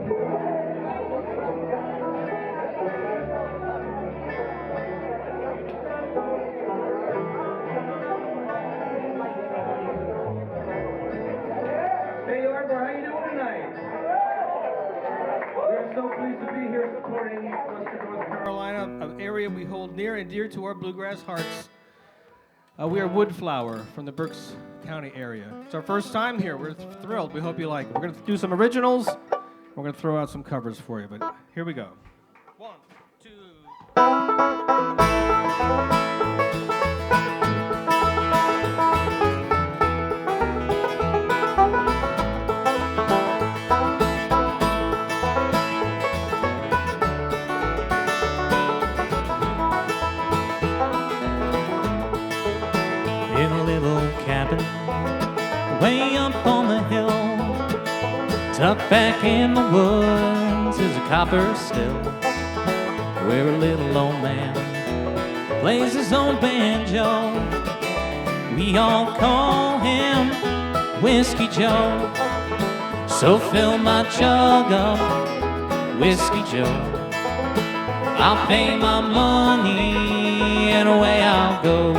Hey, Ardmore, how you doing tonight? We're so pleased to be here supporting Western North Carolina, an area we hold near and dear to our bluegrass hearts. We are Woodflower from the Berks County area. It's our first time here. We're thrilled. We hope you like it. We're going to do some originals. We're going to throw out some covers for you, but here we go. 1, 2. In a little cabin way up on the hill, tucked back in the woods is a copper still, where a little old man plays his own banjo. We all call him Whiskey Joe. So fill my jug up, Whiskey Joe. I'll pay my money and away I'll go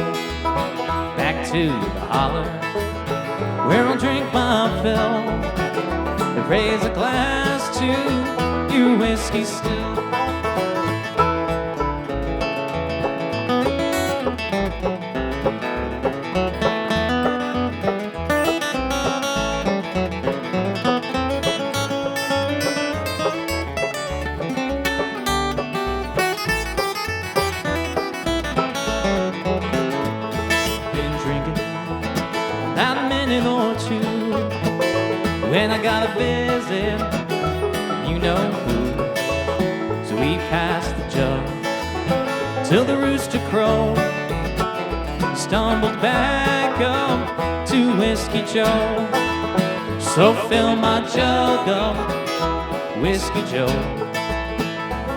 back to the holler, where I'll drink my fill and raise a glass to your whiskey still. When I gotta visit, you know who. So we passed the jug till the rooster crowed. Stumbled back up to Whiskey Joe. So fill my jug up, Whiskey Joe.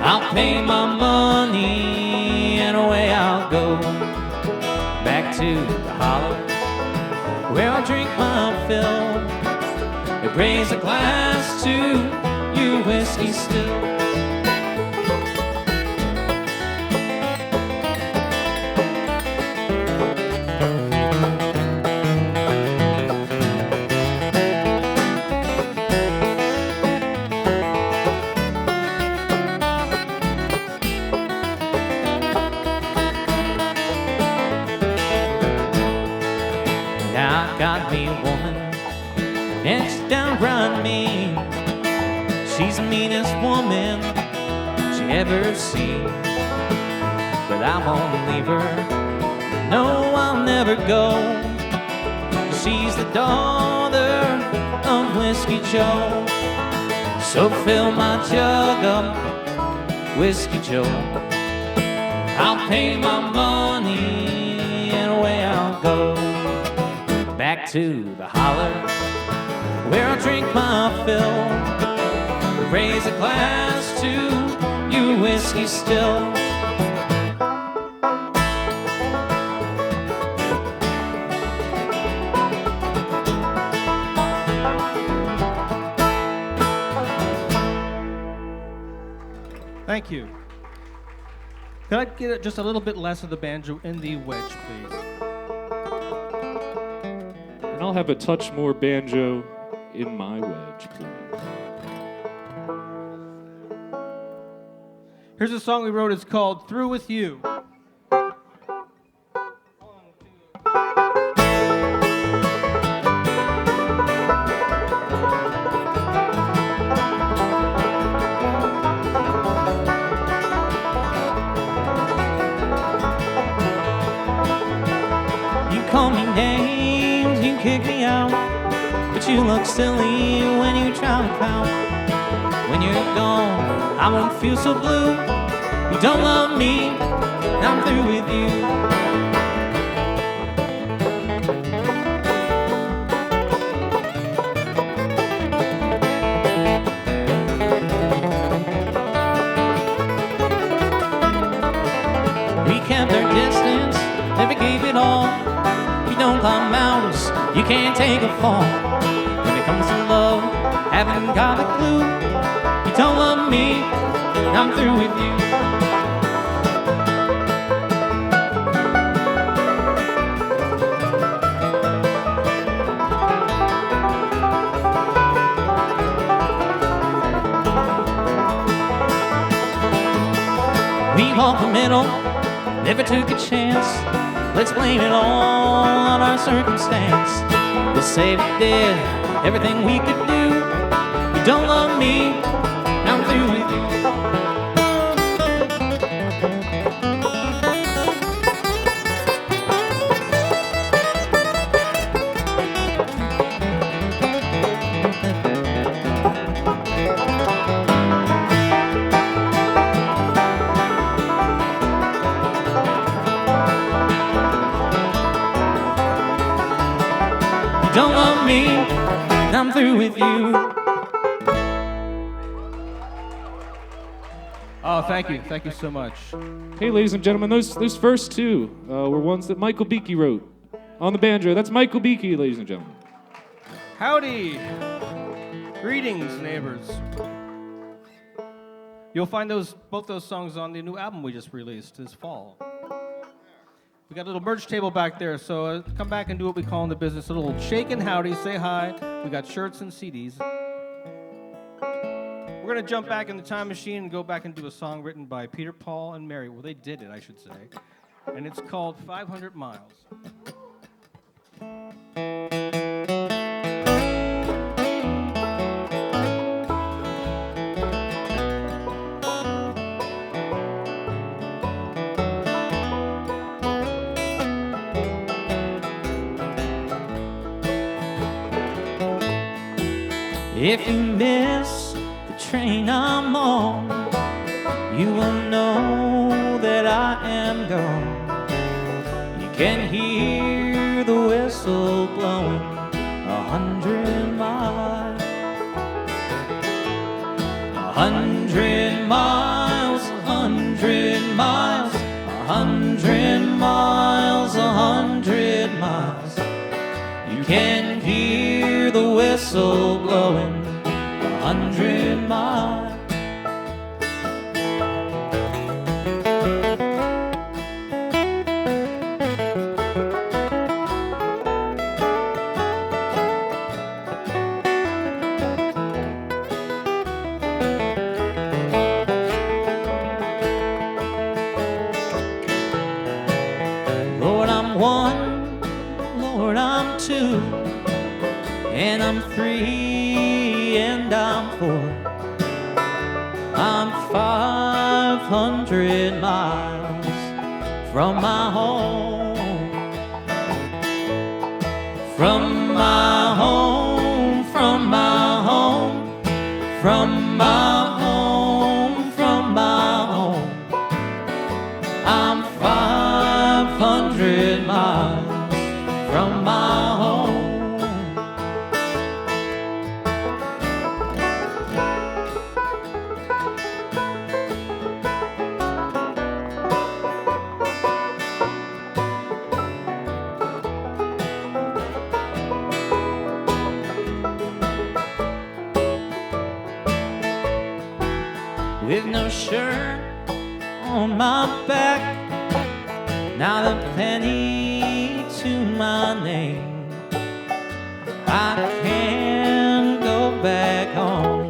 I'll pay my money and away I'll go back to the holler, where I'll drink my fill. Raise a glass to your whiskey still. Now I got me a woman, and she's downright mean. She's the meanest woman she ever seen. But I won't leave her, no, I'll never go. She's the daughter of Whiskey Joe. So fill my jug up, Whiskey Joe. I'll pay my money and away I'll go back to the holler, where I'll drink my fill, raise a glass to your whiskey still. Thank you. Could I get just a little bit less of the banjo in the wedge, please? And I'll have a touch more banjo in my wedge, please. Here's a song we wrote. It's called Through With You. Call me names, you kick me out, but you look silly when you try to pout. When you're gone, I won't feel so blue. You don't love me, I'm through with you. We kept our distance, never gave it all. Don't climb mountains, you can't take a fall. When it comes to love, haven't got a clue. You don't love me, I'm through with you. We walked the middle, never took a chance. Let's blame it all on our circumstance. We'll say we did everything we could do. You don't love me, I'm through with you. Don't love me, I'm through with you. Oh, thank you. Thank you so much. Hey, ladies and gentlemen, those first two were ones that Michael Beakey wrote on the banjo. That's Michael Beakey, ladies and gentlemen. Howdy. Greetings, neighbors. You'll find both those songs on the new album we just released this fall. We got a little merch table back there, so come back and do what we call in the business a little shake and howdy, say hi. We got shirts and CDs. We're going to jump back in the time machine and go back and do a song written by Peter, Paul, and Mary. Well, they did it, I should say. And it's called 500 Miles. If you miss the train I'm on, you will know that I am gone. You can hear the whistle blowing 100 miles. 100 miles, 100 miles, 100 miles, 100 miles. You can hear the whistle blowing 100 miles. Lord, I'm one, Lord, I'm two, and I'm three, and I'm four. I'm 500 miles from my home. From my home, from my home, from my home, from my home. I'm 500 miles from my home. With no shirt on my back, not a penny to my name. I can't go back home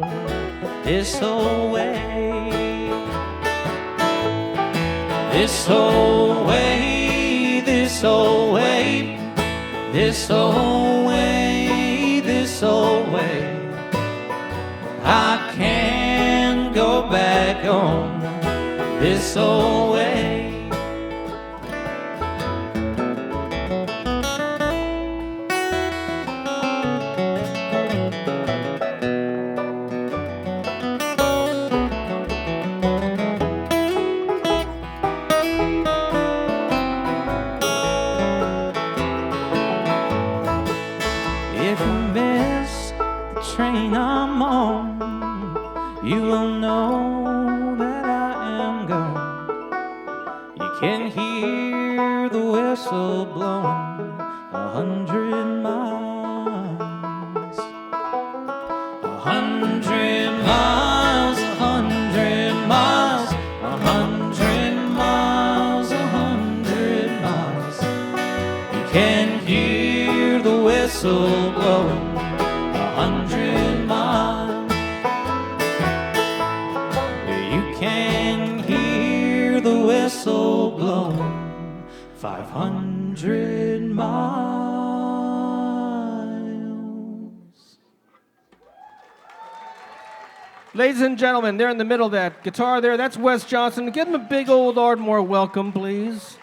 this old way. This old way, this old way, this old way, this old way. I can't go back home this old way. If you miss the train I'm on, you will know that I am gone. You can hear the whistle blowing 100 miles. 100 whistle blowing 100 miles. You can hear the whistle blowing 500 miles. Ladies and gentlemen, there in the middle of that guitar there, that's Wes Johnson. Give him a big old Ardmore welcome, please.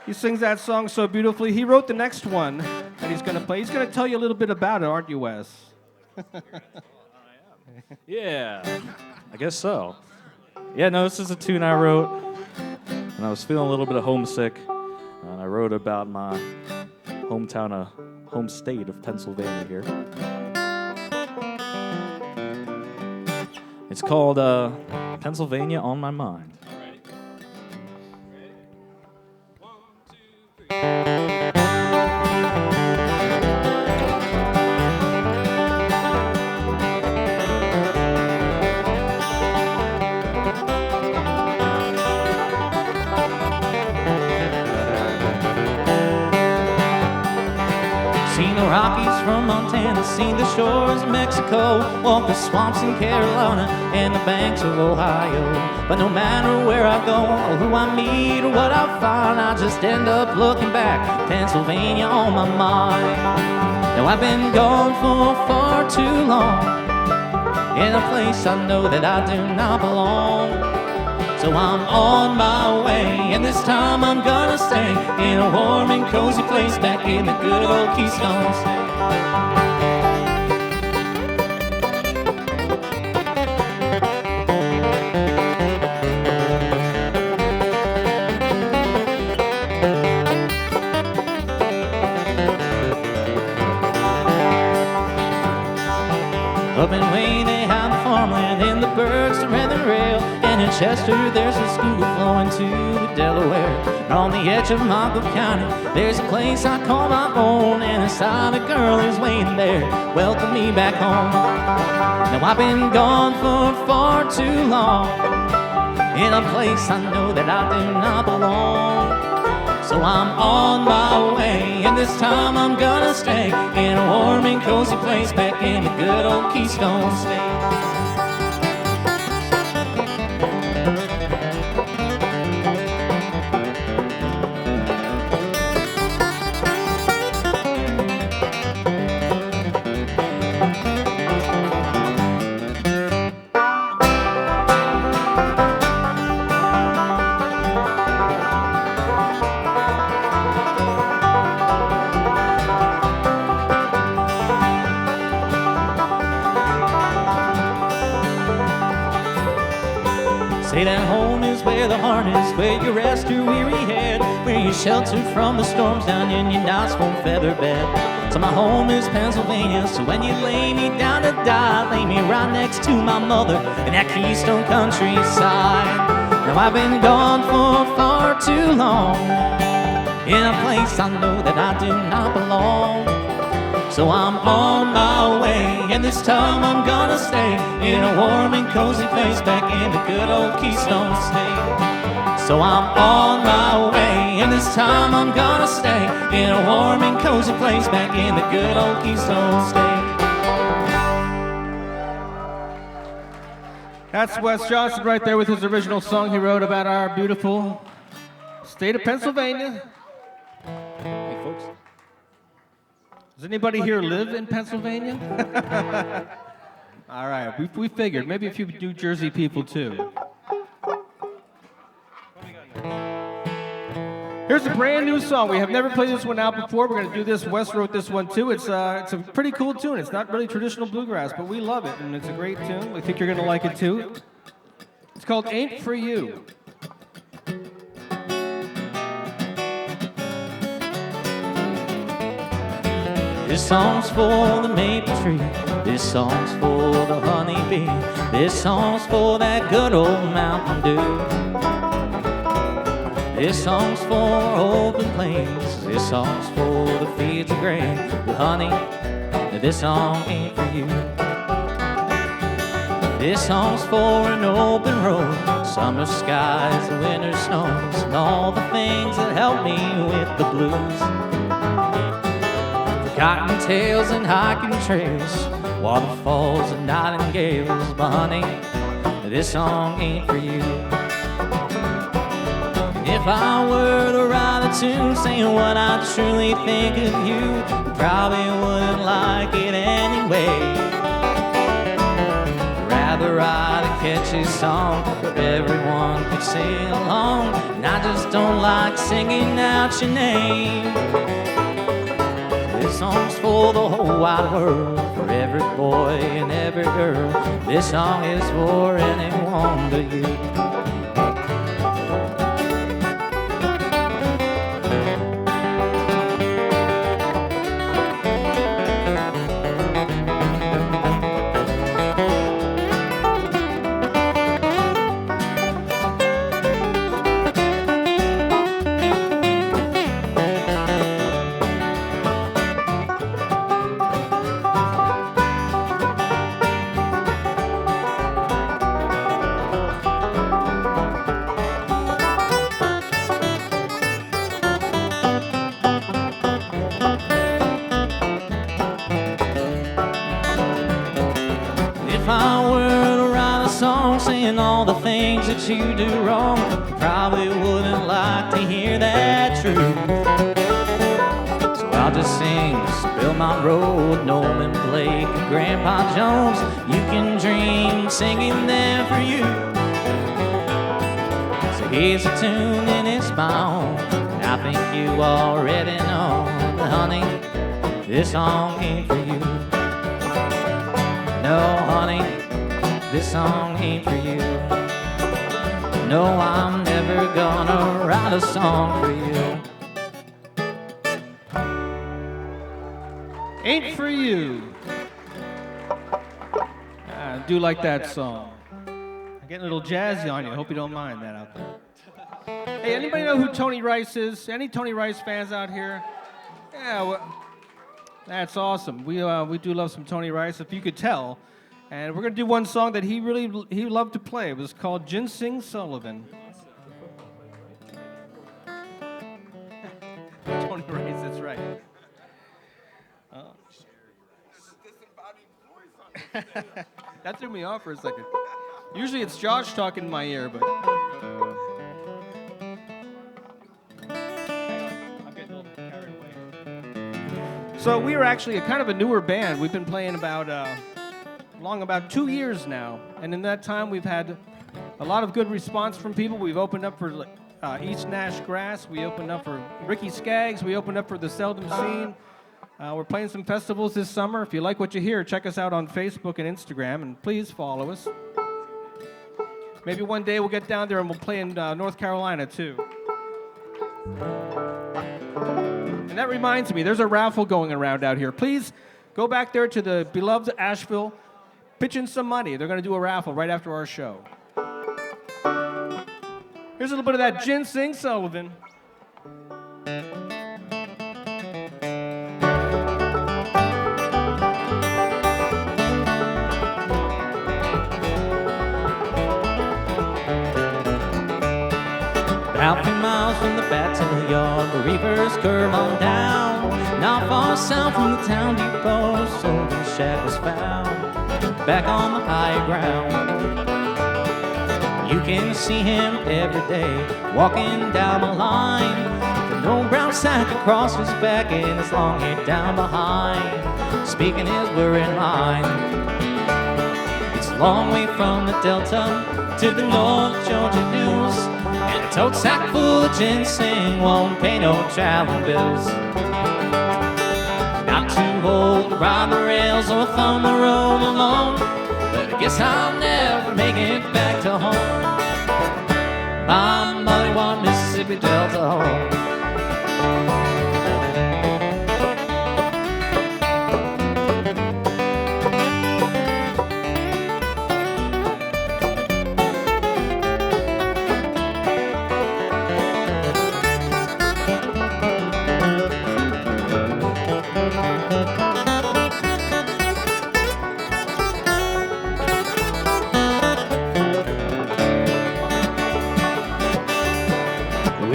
He sings that song so beautifully. He wrote the next one that he's going to play. He's going to tell you a little bit about it, aren't you, Wes? Yeah, I guess so. Yeah, no, this is a tune I wrote when I was feeling a little bit of homesick. And I wrote about my hometown, home state of Pennsylvania here. It's called Pennsylvania on My Mind. Seen the Rockies from Montana, seen the shores of Mexico, walked the swamps in Carolina and the banks of Ohio. But no matter where I go, or who I meet, or what I find, I just end up looking back, Pennsylvania on my mind. Now I've been gone for far too long, in a place I know that I do not belong. So I'm on my way, and this time I'm gonna stay in a warm and cozy place back in the good old Keystone State. Up in Wayne they have the farmland, in the Berks the Red and Rail, and in Chester there's a school flowing to the Delaware. And on the edge of Monmouth County there's a place I call my own, and inside a girl is waiting there, welcome me back home. Now I've been gone for far too long, in a place I know that I do not belong. So I'm on my way, and this time I'm gonna stay in a warm and cozy place back in the good old Keystone State. Say that home is where the heart is, where you rest your weary head, where you're sheltered from the storms down in your nice warm feather bed. So my home is Pennsylvania, so when you lay me down to die, lay me right next to my mother in that Keystone countryside. Now I've been gone for far too long, in a place I know that I do not belong. So I'm on my way, and this time I'm gonna stay in a warm and cozy place back in the good old Keystone State. So I'm on my way, and this time I'm gonna stay in a warm and cozy place back in the good old Keystone State. That's Wes Johnson right there with his original song he wrote about our beautiful state of Pennsylvania. Hey, folks. Does anybody here live in Pennsylvania? All right, we figured. Maybe a few New Jersey people too. Here's a brand new song. We have never played this one out before. We're going to do this. Wes wrote this one too. It's a pretty cool tune. It's not really traditional bluegrass, but we love it, and it's a great tune. We think you're going to like it too. It's called Ain't For You. This song's for the maple tree, this song's for the honeybee, this song's for that good old Mountain Dew. This song's for open plains, this song's for the fields of grain. But honey, this song ain't for you. This song's for an open road, summer skies and winter snows, and all the things that help me with the blues. cottontails and hiking trails, waterfalls and nightingales. But honey, this song ain't for you. If I were to write a tune saying what I truly think of you, you probably wouldn't like it anyway. Rather write a catchy song where everyone could sing along, and I just don't like singing out your name. This song's for the whole wide world, for every boy and every girl. This song is for anyone but you. All the things that you do wrong, you probably wouldn't like to hear that truth. So I'll just sing Spill My Road, Nolan Blake, and Grandpa Jones. You can dream singing them for you. So here's a tune and it's my own, and I think you already know that, honey, this song ain't for you. No, honey, this song ain't for you. No, I'm never gonna write a song for you. Ain't for you. I do like that song. I'm getting a little jazzy on you. I hope you don't mind that out there. Hey, anybody know who Tony Rice is? Any Tony Rice fans out here? Yeah, well, that's awesome. We do love some Tony Rice, if you could tell. And we're going to do one song that he loved to play. It was called Ginseng Sullivan. Tony Rice, that's right. That threw me off for a second. Usually it's Josh talking in my ear, but... I'm getting a little carried away. So we are actually a kind of a newer band. We've been playing about 2 years now, and in that time we've had a lot of good response from people. We've opened up for East Nash Grass, we opened up for Ricky Skaggs, we opened up for the Seldom Scene. We're playing some festivals this summer. If you like what you hear, check us out on Facebook and Instagram, and please follow us. Maybe one day we'll get down there and we'll play in North Carolina too. And that reminds me, there's a raffle going around out here. Please go back there to the beloved Asheville, pitch in some money. They're going to do a raffle right after our show. Here's a little bit of that Ginseng Sullivan. About 2 miles from the Battle Yard, the reverse curve on down. Not far south from the town depot, Sullivan's shack was found. Back on the high ground, you can see him every day, walking down the line. With an old brown sack across his back and his long hair down behind, speaking his word in mind. It's a long way from the Delta to the North Georgia Hills, and a tote sack full of ginseng won't pay no travel bills. Not too old to ride the rails or thumb the road alone, but I guess I'll never make it back to home. My mother wanted Mississippi Delta home.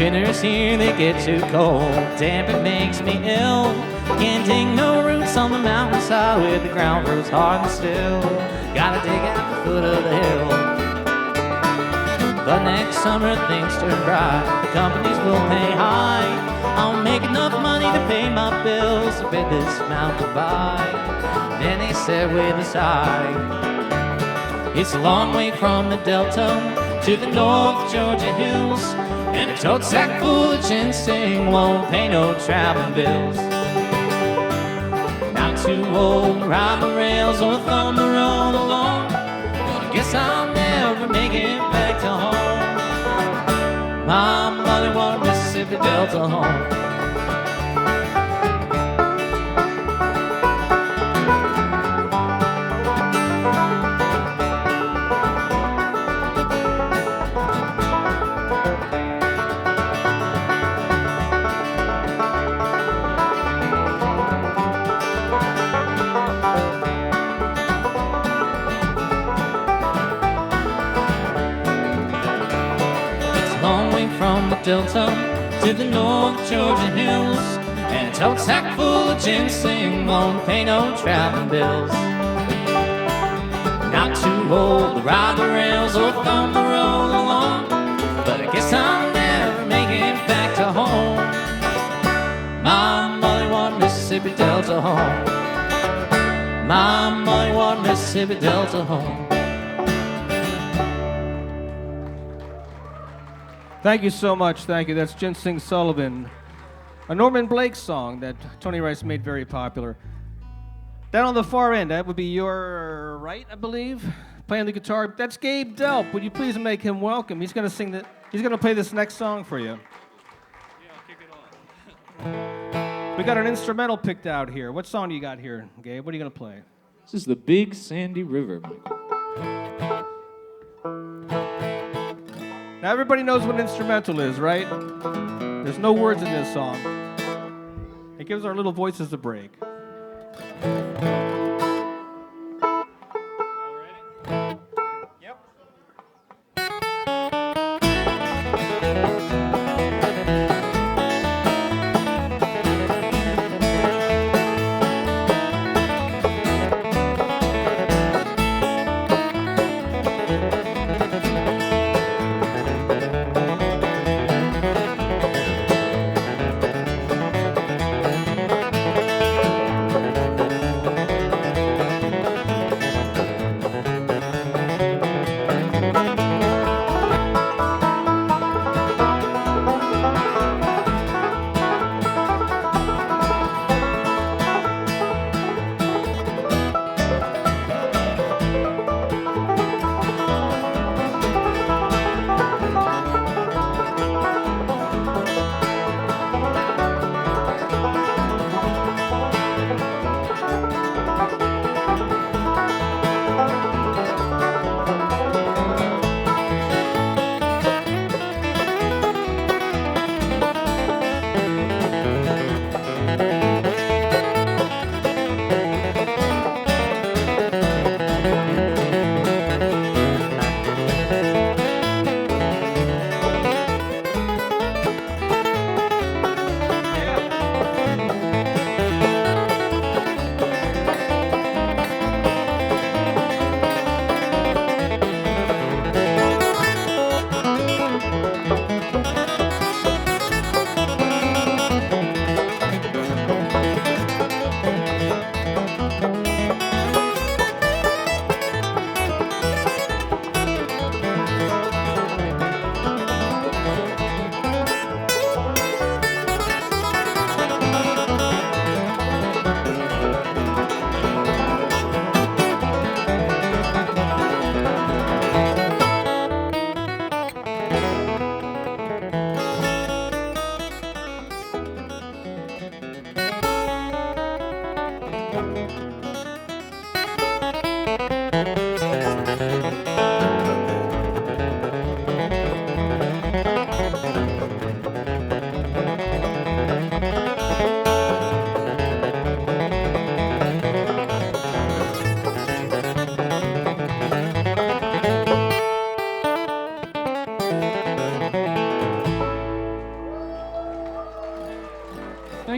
Winters here, they get too cold. Damp, it makes me ill. Can't dig no roots on the mountainside where the ground grows hard and still. Gotta dig at the foot of the hill. But next summer things turn bright. The companies will pay high. I'll make enough money to pay my bills to bid this mountain goodbye. Then they said with a sigh, it's a long way from the Delta to the North Georgia hills, and a tote sack full of ginseng won't pay no traveling bills. Not too old to ride the rails or thumb the road along, but I guess I'll never make it back to home. My mother wanted Mississippi Delta home. From the Delta to the North Georgia hills, and a tote sack full of ginseng won't pay no traveling bills. Not too old to ride the rails or thumb the road along, but I guess I'll never make it back to home. My mother wanted Mississippi Delta home. My mother wanted Mississippi Delta home. Thank you so much. Thank you. That's Ginseng Sullivan, a Norman Blake song that Tony Rice made very popular. Down on the far end, that would be your right, I believe, playing the guitar. That's Gabe Delp. Would you please make him welcome? He's going to sing that. He's going to play this next song for you. Yeah, I'll kick it off. We got an instrumental picked out here. What song do you got here, Gabe? What are you going to play? This is the Big Sandy River, Michael. Now everybody knows what an instrumental is, right? There's no words in this song. It gives our little voices a break.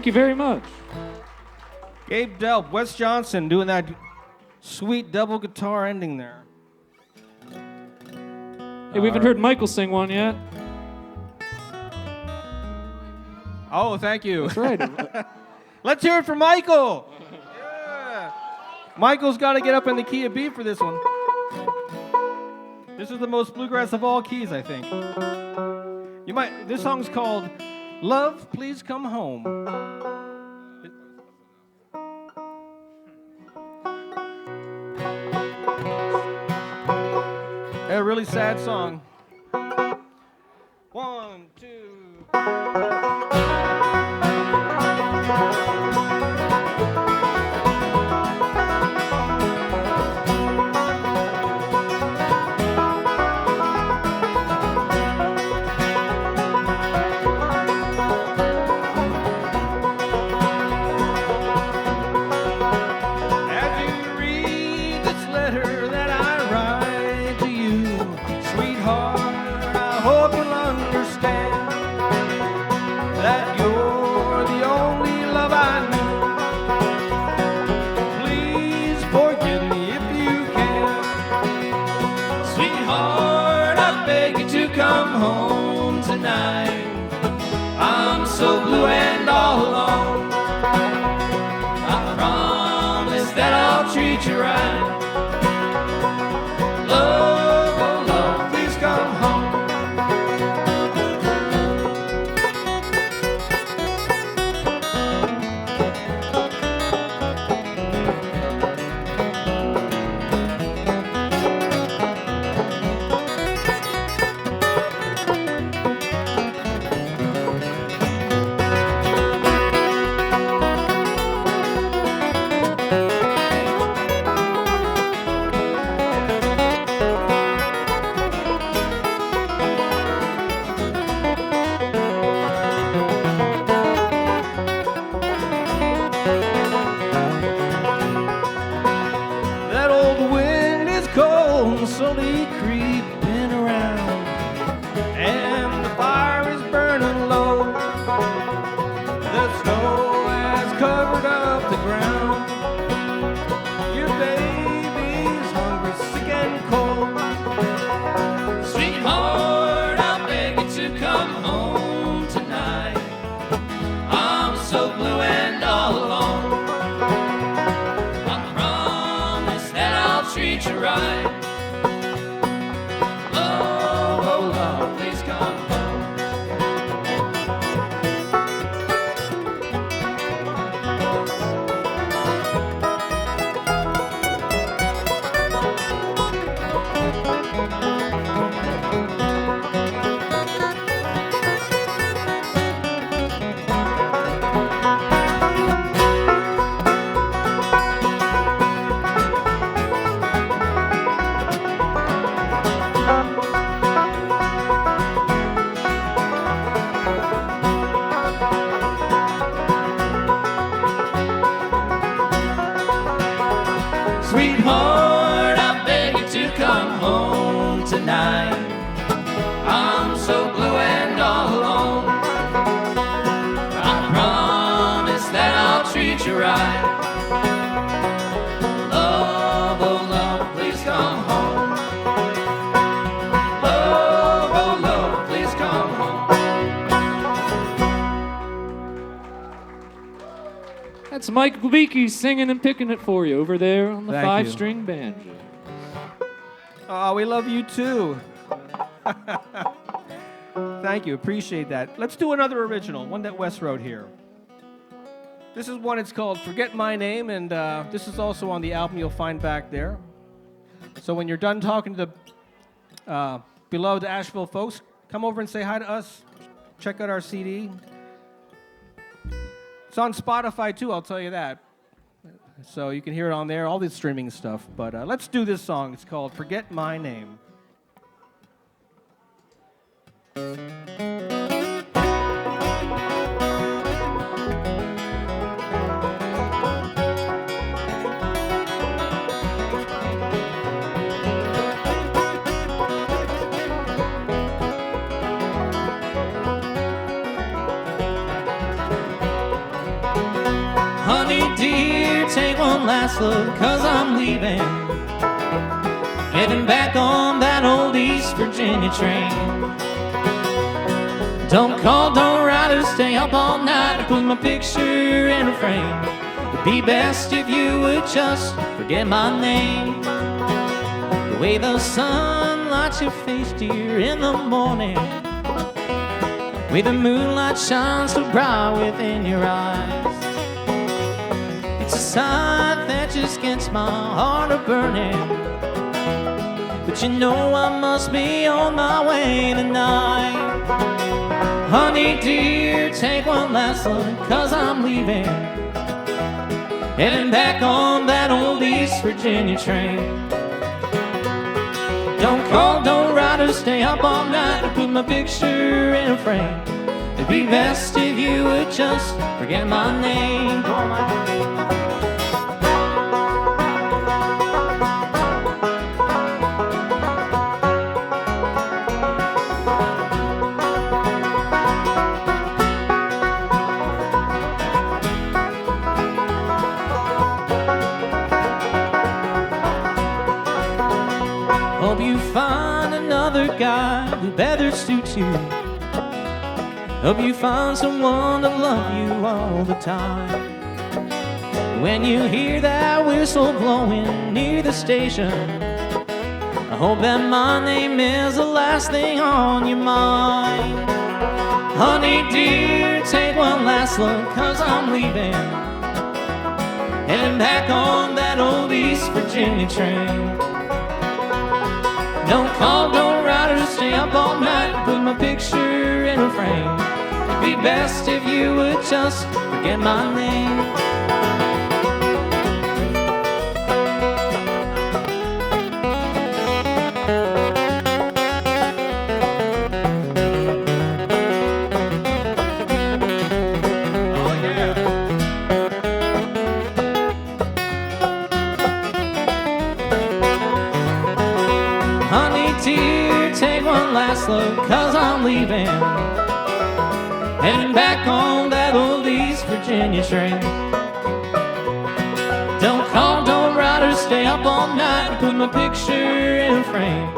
Thank you very much. Gabe Delp, Wes Johnson doing that sweet double guitar ending there. Hey, we haven't heard Michael sing one yet. Oh, thank you. That's right. Let's hear it for Michael. Yeah. Michael's got to get up in the key of B for this one. This is the most bluegrass of all keys, I think. This song's called Love, Please Come Home. A really sad song. 1, 2. So blue and all alone. I promise that I'll treat you right. Love, oh love, please come home. Slowly creeping around, and the fire is burning low. The snow has covered up the ground. Your baby's hungry, sick and cold. Sweetheart, I beg you to come home tonight. I'm so blue and all alone. I promise that I'll treat you right. Sweetheart, I beg you to come home tonight. I'm so blue and all alone. I promise that I'll treat you right. Love, oh love, please come home. Love, oh love, please come home. That's Mike Kubicki singing and picking it for you over there on the Thank five-string banjo. Oh, we love you too. Thank you, appreciate that. Let's do another original, one that Wes wrote here. This is one, it's called Forget My Name, and this is also on the album you'll find back there. So when you're done talking to the beloved Asheville folks, come over and say hi to us. Check out our CD. It's on Spotify too, I'll tell you that. So you can hear it on there, all this streaming stuff. But let's do this song. It's called Forget My Name. one last look, 'cause I'm leaving. Heading back on that old East Virginia train. Don't call, don't write, or stay up all night to put my picture in a frame. It'd be best if you would just forget my name. The way the sun lights your face, dear, in the morning. The way the moonlight shines so bright within your eyes. It's a sight that just gets my heart a-burning. But you know I must be on my way tonight. Honey dear, take one last look, 'cause I'm leaving. Heading back on that old East Virginia train. Don't call, don't write, or stay up all night to put my picture in a frame. It'd be best if you would just forget my name. Hope you find another guy who better suits you. Hope you find someone to love you all the time. When you hear that whistle blowing near the station, I hope that my name is the last thing on your mind. Honey dear, take one last look, 'cause I'm leaving. Heading back on that old East Virginia train. Don't call, don't write, or stay up all night to put my picture in a frame. It'd be best if you would just forget my name. Last look, 'cause I'm leaving. Heading back on that old East Virginia train. Don't call, don't write, or stay up all night to put my picture in a frame.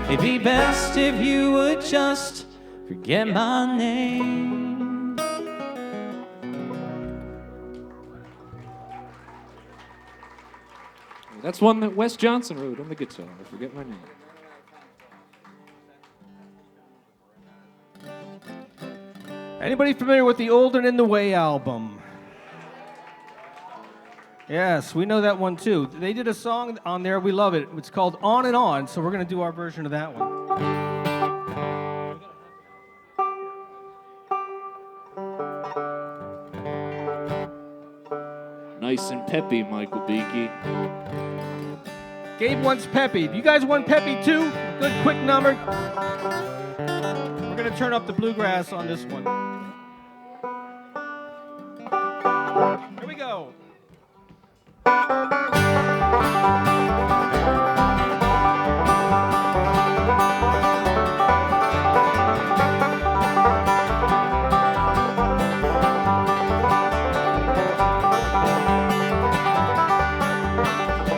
It'd be best if you would just forget my name. That's one that Wes Johnson wrote on the guitar. I forget my name. Anybody familiar with the Old and in the Way album? Yes, we know that one too. They did a song on there, we love it. It's called On and On, so we're going to do our version of that one. Nice and peppy, Michael Beakey. Gabe wants peppy. You guys want peppy too? Good quick number. We're going to turn up the bluegrass on this one. Here we go.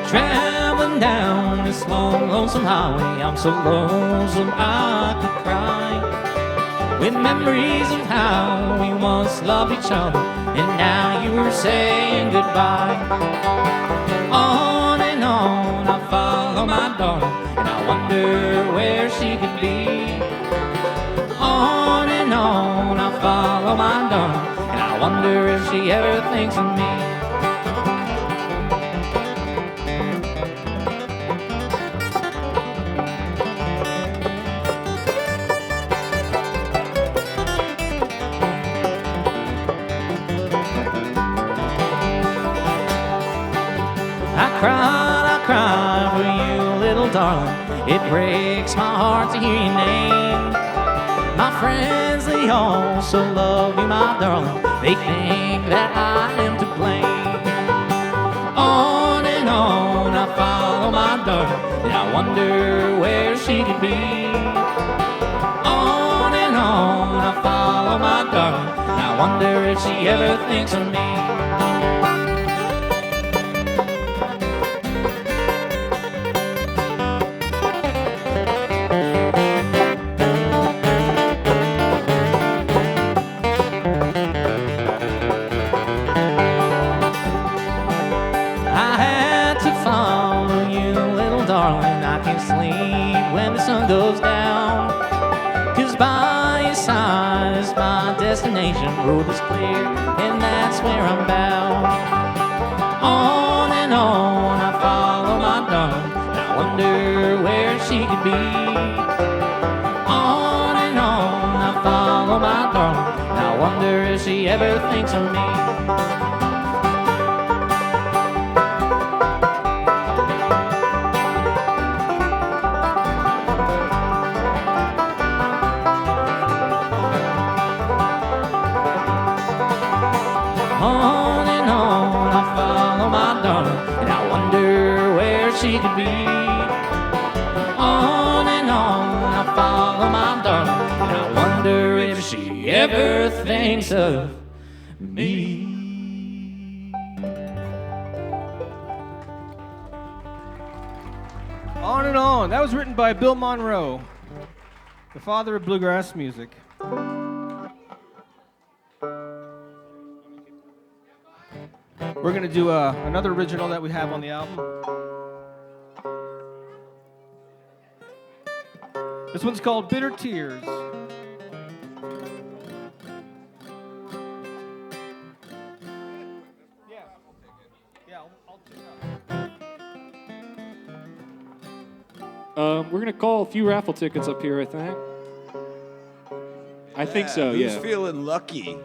Traveling down this long, lonesome highway, I'm so lonesome I could cry. With memories of how we once loved each other, and now you were saying goodbye. On and on I follow my darling, and I wonder where she could be. On and on I follow my darling, and I wonder if she ever thinks of me. I cry for you, little darling. It breaks my heart to hear your name. My friends, they also love you, my darling. They think that I am to blame. On and on I follow my darling, and I wonder where she could be. On and on I follow my darling, and I wonder if she ever thinks of me. can't sleep when the sun goes down. 'Cause by your side is my destination. Road is clear, and that's where I'm bound. On and on, I follow my darling, and I wonder where she could be. On and on, I follow my darling, and I wonder if she ever thinks of me. On and on, I follow my darling, and I wonder where she could be. On and on, I follow my darling, and I wonder if she ever thinks of me. On and On. That was written by Bill Monroe, the father of bluegrass music. We're going to do another original that we have on the album. This one's called Bitter Tears. We're gonna call a few raffle tickets up here, I think. I think so, Who's yeah. feeling lucky?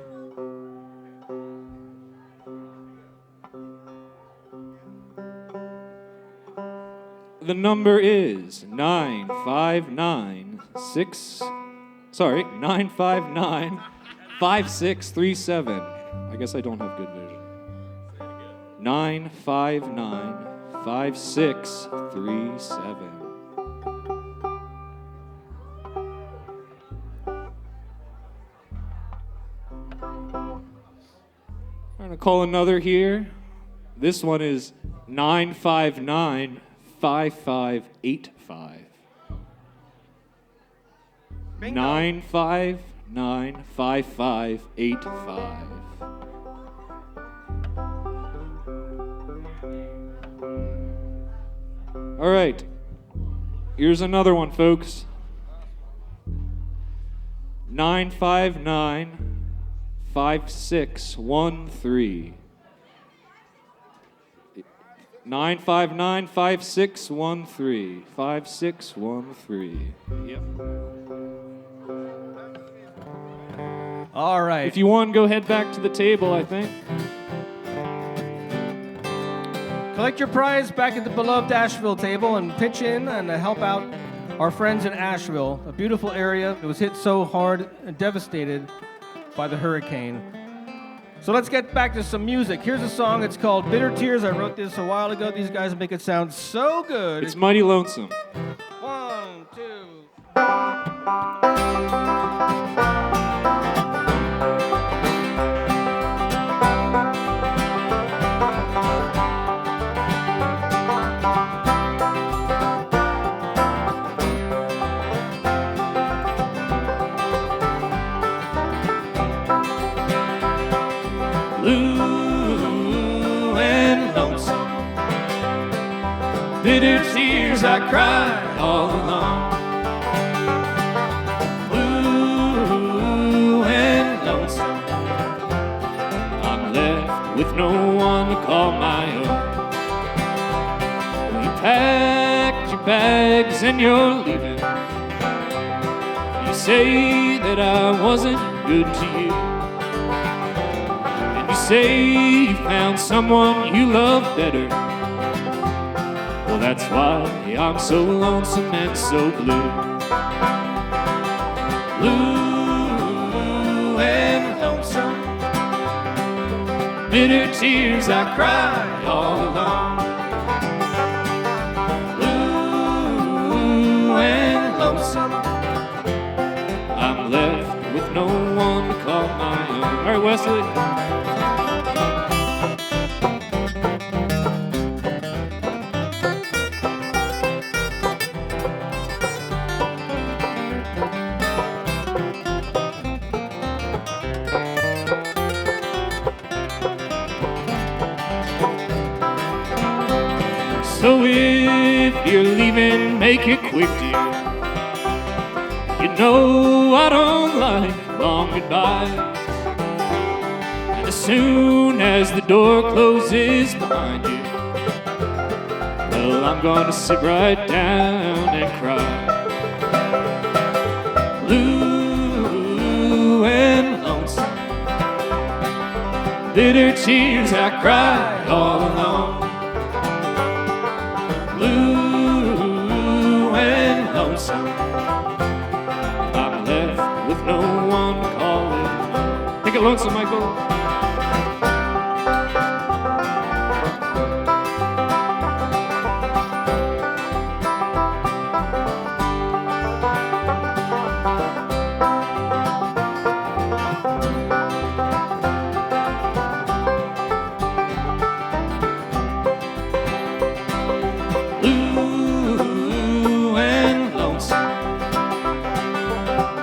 The number is 959-5637. I guess I don't have good vision. 959-5637. I'm gonna call another here. This one is 959-5585. 959-5585. All right. Here's another one, folks. 959-5613. 959-5613. 5613. Yep. All right. If you want, go head back to the table, I think. Collect your prize back at the beloved Asheville table and pitch in and help out our friends in Asheville, a beautiful area that was hit so hard and devastated by the hurricane. So let's get back to some music. Here's a song. It's called Bitter Tears. I wrote this a while ago. These guys make it sound so good. It's mighty lonesome. 1, 2. Blue and lonesome, bitter tears I cried all alone. Blue and lonesome, I'm left with no one to call my own. You packed your bags and you're leaving. You say that I wasn't good to you. Say you found someone you love better. Well, that's why I'm so lonesome and so blue. Blue and lonesome, bitter tears I cried all alone. Blue and lonesome, I'm left with no one to call my own. All right, Wesley. So if If you're leaving, make it quick, dear. You know I don't like long goodbyes. And as soon as the door closes behind you, well, I'm gonna sit right down and cry. Blue and lonesome, bitter tears I cried all alone. Blue and lonesome, I'm left with no one to call it. Take it lonesome, Michael.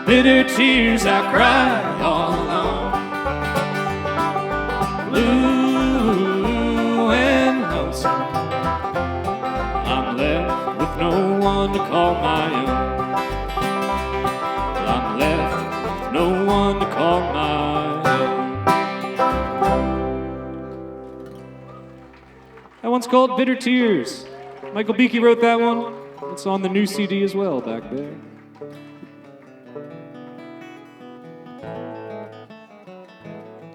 Bitter tears I cried all alone. Blue and lonesome, I'm left with no one to call my own. I'm left with no one to call my own. That one's called Bitter Tears. Michael Beakey wrote that one. It's on the new CD as well back there.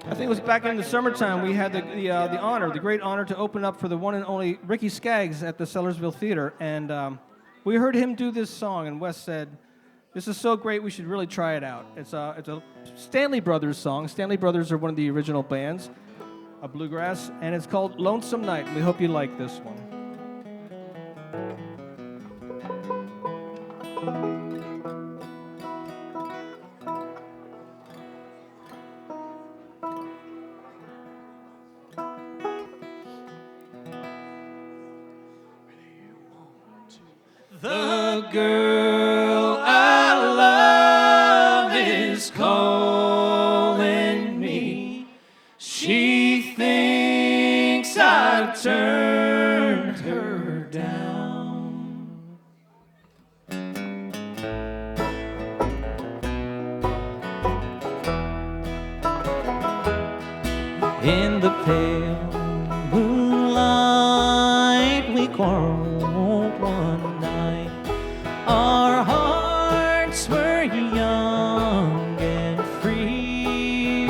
I think it was back in the summertime we had the great honor to open up for the one and only Ricky Skaggs at the Sellersville Theater, and we heard him do this song, and Wes said, "This is so great, we should really try it out." It's a Stanley Brothers song. Stanley Brothers are one of the original bands of bluegrass, and it's called "Lonesome Night." We hope you like this one. The girl I love is calling me. She thinks I've turned her down. In the pale moonlight we quarreled one night. Our hearts were young and free.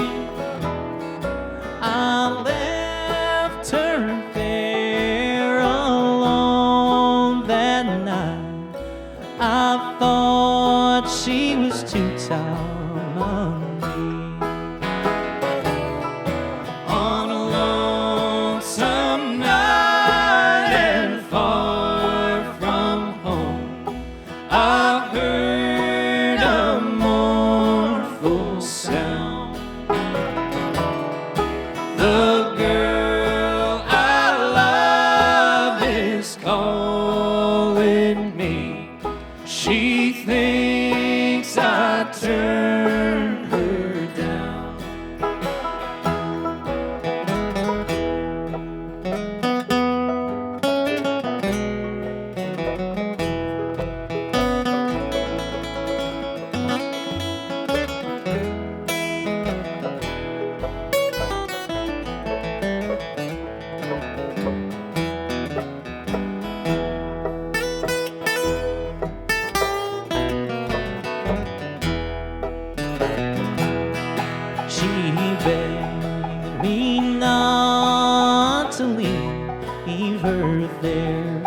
I left her there alone that night. I thought she was too tired on me. On a lonesome night and far from home, I heard a mournful sound. The girl I love is calling me. She thinks I turned her down. She begged me not to leave her there.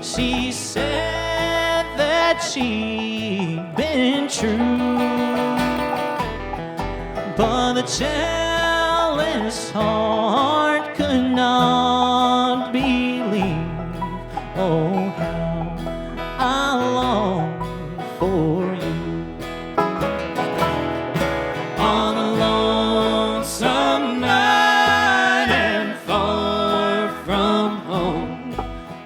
She said that she'd been true, but the jealous heart could not believe. Oh, how I long for you. On a lonesome night and far from home,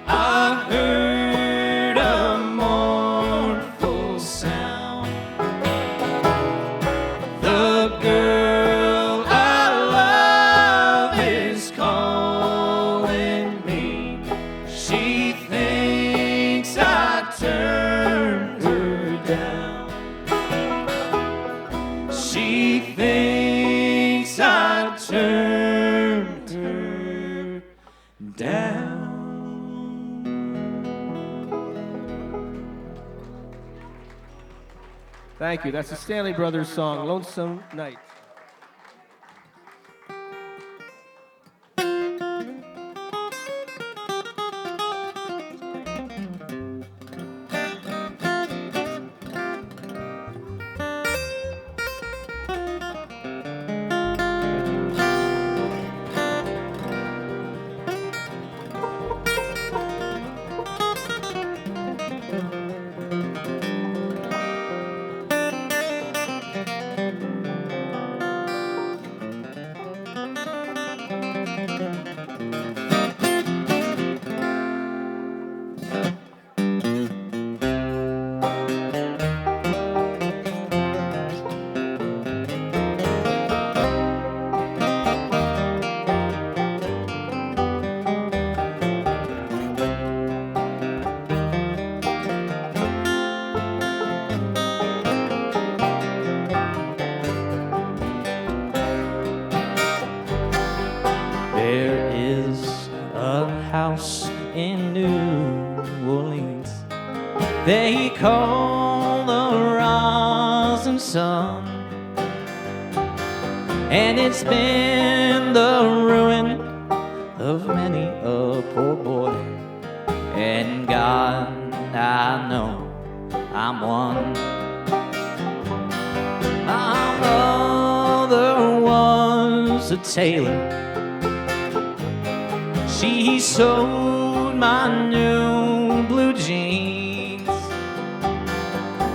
I heard a mournful sound. The girl I love is calling me. She thinks Thank you. That's the Stanley Brothers song, Lonesome Night. There is a house in New Orleans they call the rising sun, and it's been the ruin of many a poor boy. And God, I know I'm one. My mother was a tailor. She sewed my new blue jeans.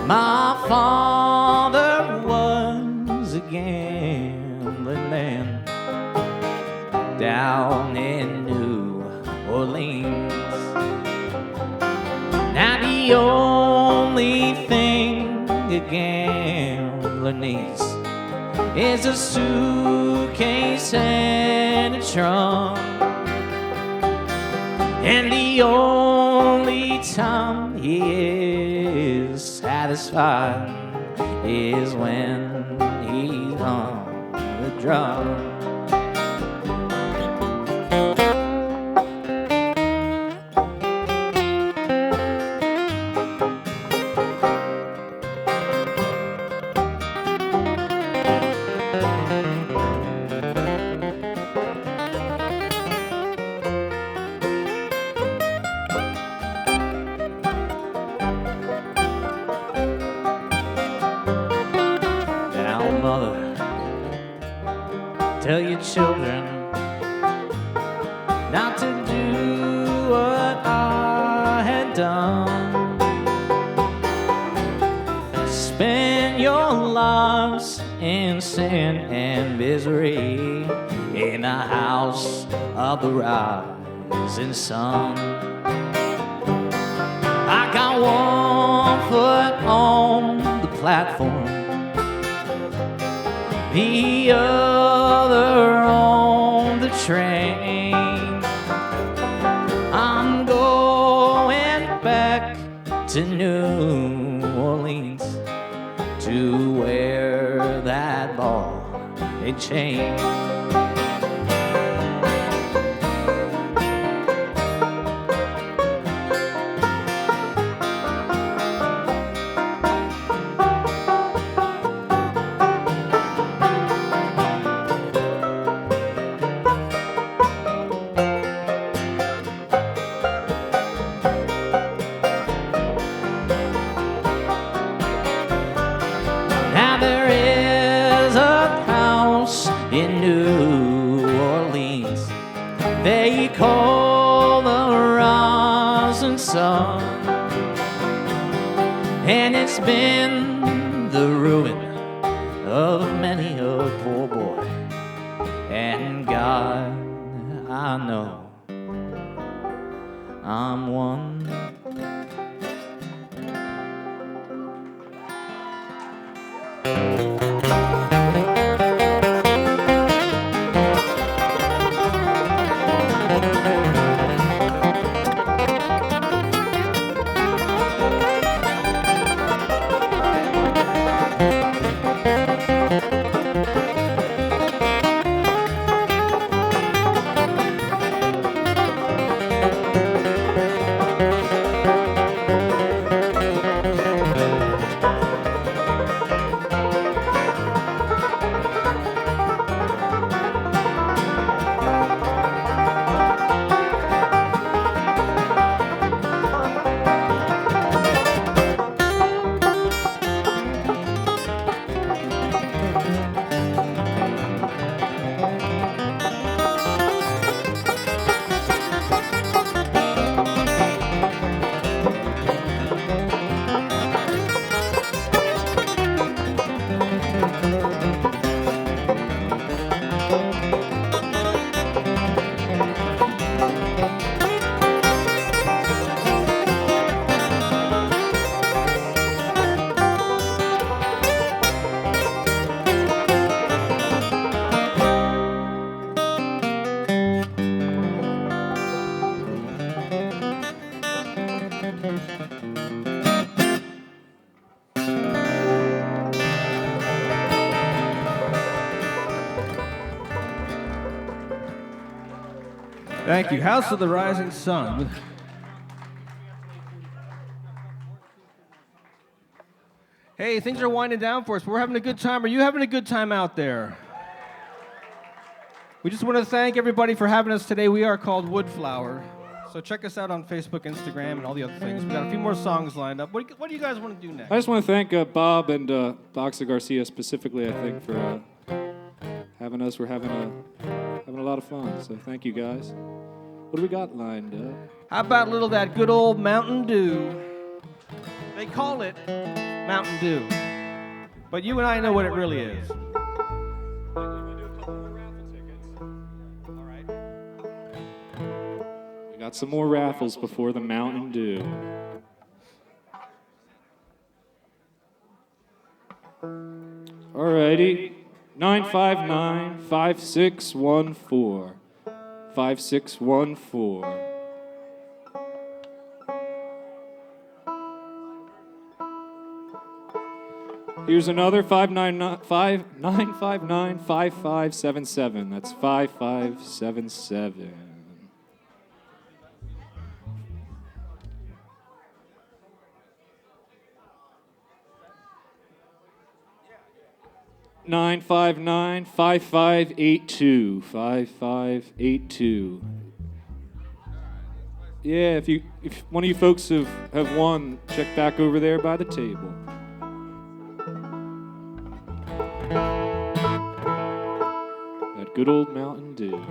My father was a gambling man down in New Orleans. Now the only thing a gambler needs is a suitcase and a trunk. And the only time he is satisfied is when he's on the drum. Tell your children not to do what I had done. Spend your lives in sin and misery in a house of the rising sun. I got one foot on the platform, the other on the train. I'm going back to New Orleans to wear that ball and chain. In New Orleans they call the rising sun, and it's been the ruin of many a poor boy. And God, I know I'm one. Thank you. House of the Rising Sun. Hey, things are winding down for us, but we're having a good time. Are you having a good time out there? We just want to thank everybody for having us today. We are called Woodflower. So check us out on Facebook, Instagram, and all the other things. We've got a few more songs lined up. What do you guys want to do next? I just want to thank Bob and Boxer Garcia specifically, I think, for having us. We're having a lot of fun, so thank you guys. What do we got lined up? How about a little of that good old Mountain Dew? They call it Mountain Dew, but you and I know what it really is. We got some more raffles before the Mountain Dew. Alrighty, 959-5614. 5614. Here's another 959-5577. That's 5577. Nine 5582 5582. Yeah, if one of you folks have won, check back over there by the table. That good old Mountain Dew.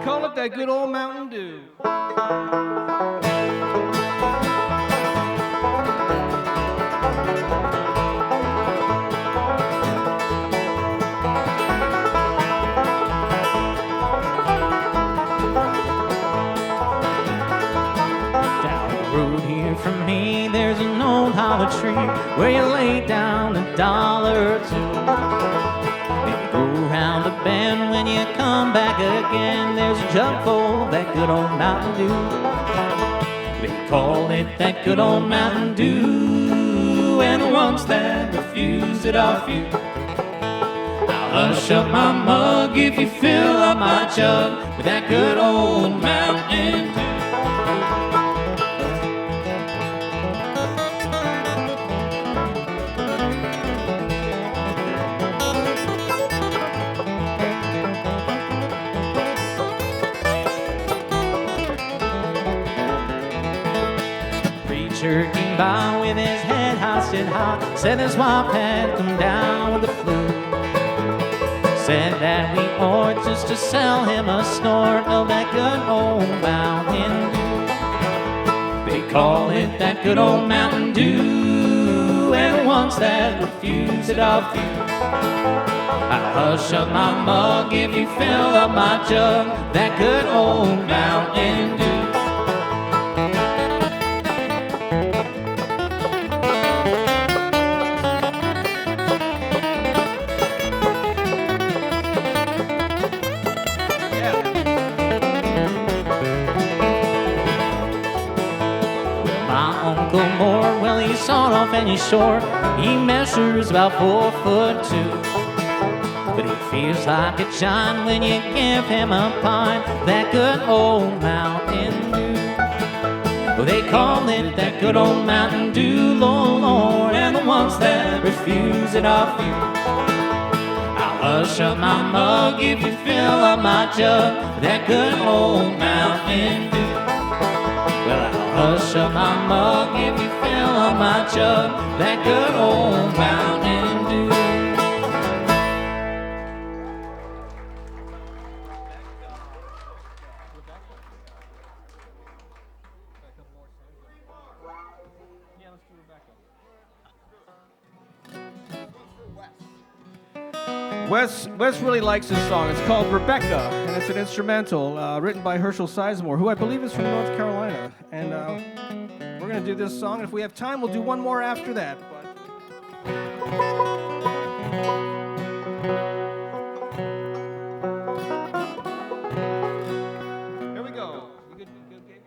Call it that good old Mountain Dew. Down the road here from me, there's an old hollow tree where you lay down $1 or two. Go round the bend when you come back again. There's a jug full of that good old Mountain Dew. They call it that good old Mountain Dew, and the ones that refuse it are few. I'll hush up my mug if you fill up my jug with that good old Mountain Dew. Came by with his head hoisted high, said his wife had come down with the flu. Said that we ought just to sell him a snort of that good old Mountain Dew. They call it that good old Mountain Dew, and the ones that refuse it are few. I hush up my mug if you fill up my jug, that good old Mountain Dew. Well, he's sawed off and he's short. He measures about 4'2". But he feels like a giant when you give him a pint, that good old Mountain Dew. Well, they call it that good old Mountain Dew, Lord, and the ones that refuse it are few. I'll hush up my mug if you fill up my jug, that good old Mountain Dew. Well, I'll hush up my mug if you fill up my jug, that good old Mountain Dew. Wes really likes this song. It's called Rebecca, and it's an instrumental written by Herschel Sizemore, who I believe is from North Carolina. And we're going to do this song. If we have time, we'll do one more after that. Here we go. You good, Gabe?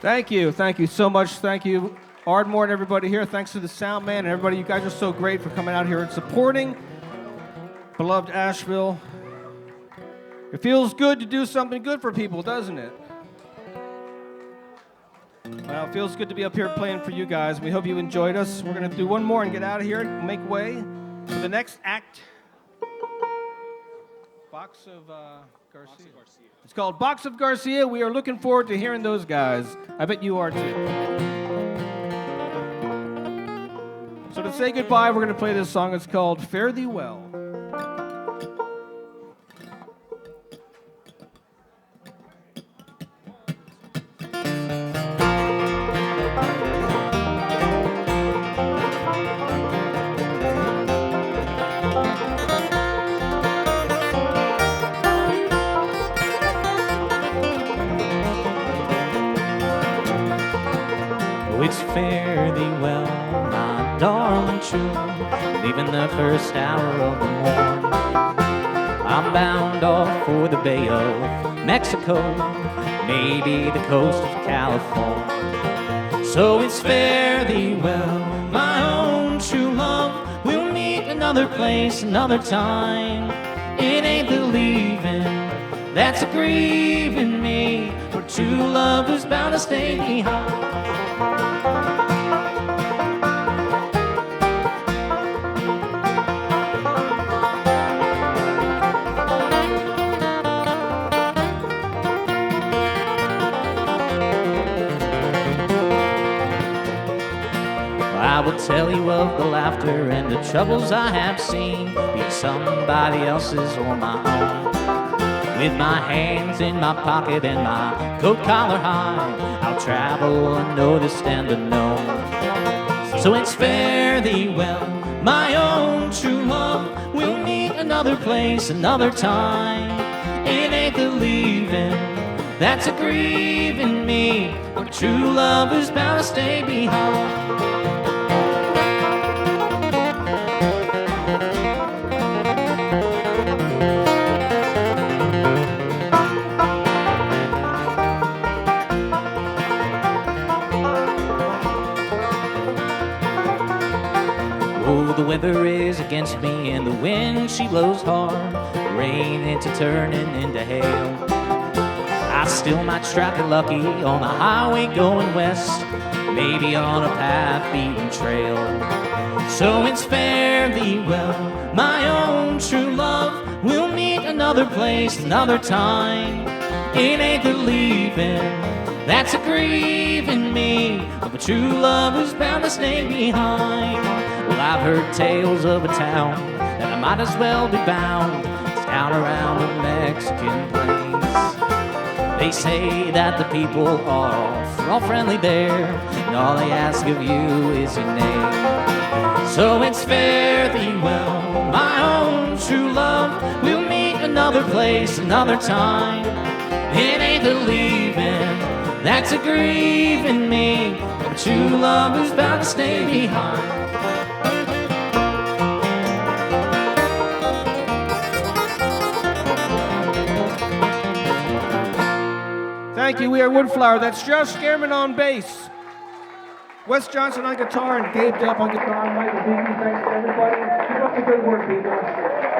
Thank you so much. Thank you, Ardmore and everybody here. Thanks to the sound man and everybody. You guys are so great for coming out here and supporting beloved Asheville. It feels good to do something good for people, doesn't it? Well, it feels good to be up here playing for you guys. We hope you enjoyed us. We're going to do one more and get out of here and make way for the next act. Box of Garcia. It's called Box of Garcia. We are looking forward to hearing those guys. I bet you are too. So to say goodbye, we're going to play this song. It's called Fare Thee Well. It's fare thee well, my darling true, leaving the first hour of the morn. I'm bound off for the Bay of Mexico, maybe the coast of California. So it's fare thee well, my own true love. We'll meet another place, another time. It ain't the leaving that's a grieving me, for true love is bound to stay behind. I will tell you of the laughter and the troubles I have seen, be it somebody else's or my own. With my hands in my pocket and my coat collar high, I'll travel unnoticed and unknown. So it's fare thee well, my own true love. We'll meet another place, another time. It ain't the leaving that's a grieving me, but true love is bound to stay behind. The weather is against me and the wind, she blows hard. Rain into turning into hail. I still might strike it lucky on the highway going west, maybe on a path-beaten trail. So it's fare thee well, my own true love. We'll meet another place, another time. It ain't the leaving that's a grieving me, but true love is bound to stay behind. Well, I've heard tales of a town that I might as well be bound. It's down around the Mexican plains. They say that the people are all friendly there, and all they ask of you is your name. So it's fare thee well, my own true love. We'll meet another place, another time. It ain't the leaving that's a grieving me, but true love is bound to stay behind. Thank you. We are Woodflower. That's Josh Scareman on bass, Wes Johnson on guitar, and Gabe Depp on guitar. Michael Beaton. Thanks to everybody. Keep up the good work, people.